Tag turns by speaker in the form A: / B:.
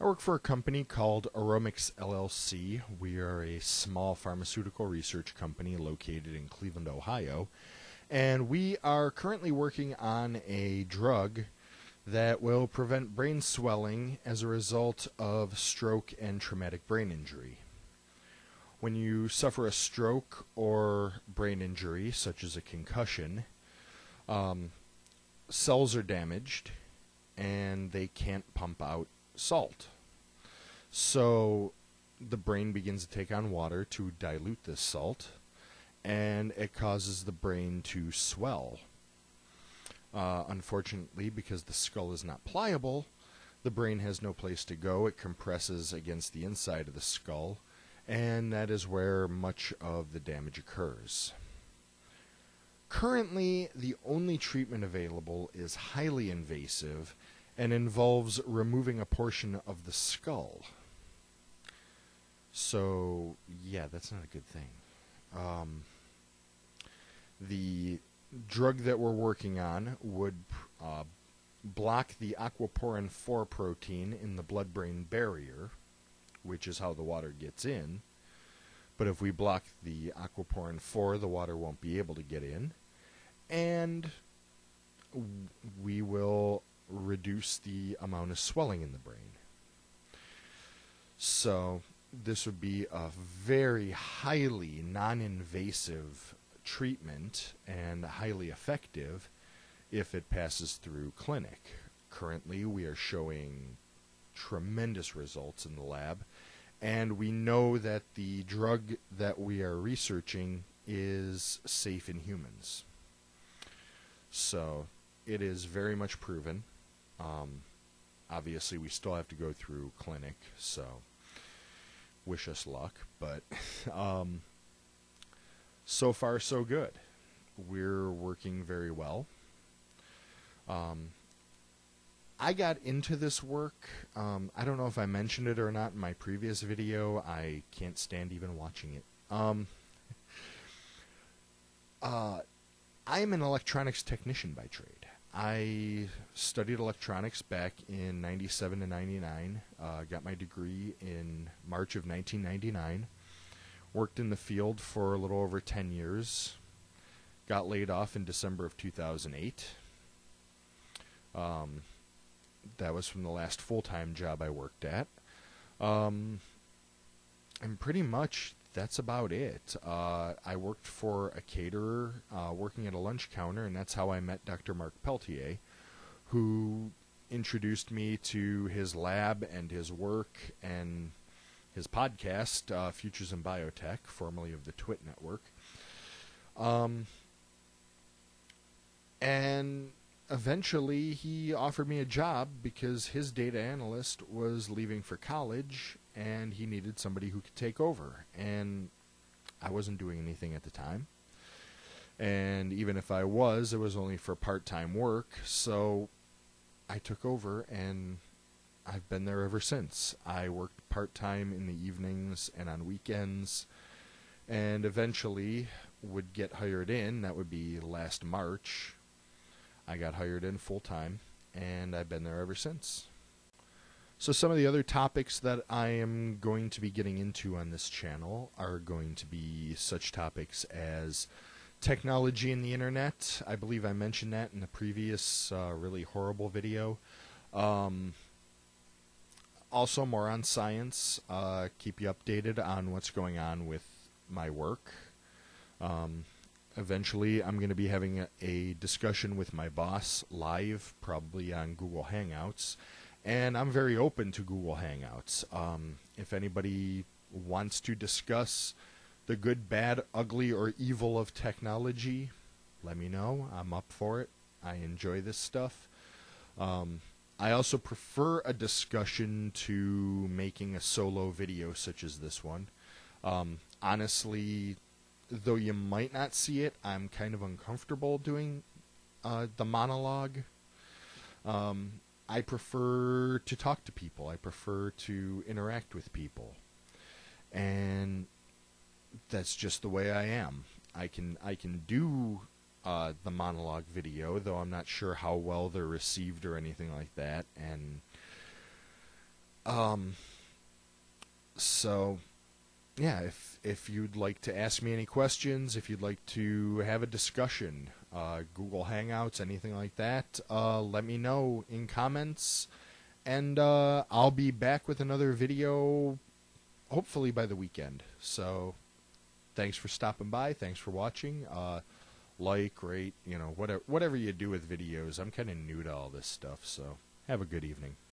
A: I work for a company called Aromix LLC. We are a small pharmaceutical research company located in Cleveland, Ohio. And we are currently working on a drug that will prevent brain swelling as a result of stroke and traumatic brain injury. When you suffer a stroke or brain injury, such as a concussion, cells are damaged and they can't pump out salt. So the brain begins to take on water to dilute this salt, and it causes the brain to swell. Unfortunately, because the skull is not pliable, the brain has no place to go. It compresses against the inside of the skull, and that is where much of the damage occurs. Currently, the only treatment available is highly invasive and involves removing a portion of the skull. So, yeah, that's not a good thing. The drug that we're working on would block the aquaporin 4 protein in the blood-brain barrier, which is how the water gets in. But if we block the aquaporin 4, the water won't be able to get in. And we will reduce the amount of swelling in the brain. So this would be a very highly non-invasive treatment and highly effective if it passes through clinic. Currently, we are showing tremendous results in the lab, and we know that the drug that we are researching is safe in humans. So it is very much proven. Obviously, we still have to go through clinic, so wish us luck. But so far, so good. We're working very well. I got into this work. I don't know if I mentioned it or not in my previous video. I can't stand even watching it. I am an electronics technician by trade. I studied electronics back in 97 to 99. Got my degree in March of 1999. Worked in the field for a little over 10 years. Got laid off in December of 2008. That was from the last full-time job I worked at. And pretty much that's about it. I worked for a caterer working at a lunch counter, and that's how I met Dr. Mark Peltier, who introduced me to his lab and his work and his podcast, Futures in Biotech, formerly of the Twit Network. And eventually he offered me a job because his data analyst was leaving for college and he needed somebody who could take over. And I wasn't doing anything at the time. And even if I was, it was only for part-time work. So I took over and I've been there ever since. I worked part-time in the evenings and on weekends, and eventually would get hired in. That would be last March. I got hired in full-time, and I've been there ever since. So some of the other topics that I am going to be getting into on this channel are going to be such topics as technology and the internet. I believe I mentioned that in the previous really horrible video. Also more on science, keep you updated on what's going on with my work. Eventually I'm going to be having a discussion with my boss live, probably on Google Hangouts, and I'm very open to Google Hangouts. If anybody wants to discuss the good, bad, ugly, or evil of technology, let me know. I'm up for it. I enjoy this stuff. I also prefer a discussion to making a solo video such as this one. Honestly, though you might not see it, I'm kind of uncomfortable doing the monologue. I prefer to talk to people. I prefer to interact with people. And that's just the way I am. I can do the monologue video, though I'm not sure how well they're received or anything like that. And Um, so yeah, if you'd like to ask me any questions, if you'd like to have a discussion, Google Hangouts, anything like that, let me know in comments, and I'll be back with another video hopefully by the weekend. So thanks for stopping by. Thanks for watching. Like, rate, whatever you do with videos. I'm kind of new to all this stuff, so have a good evening.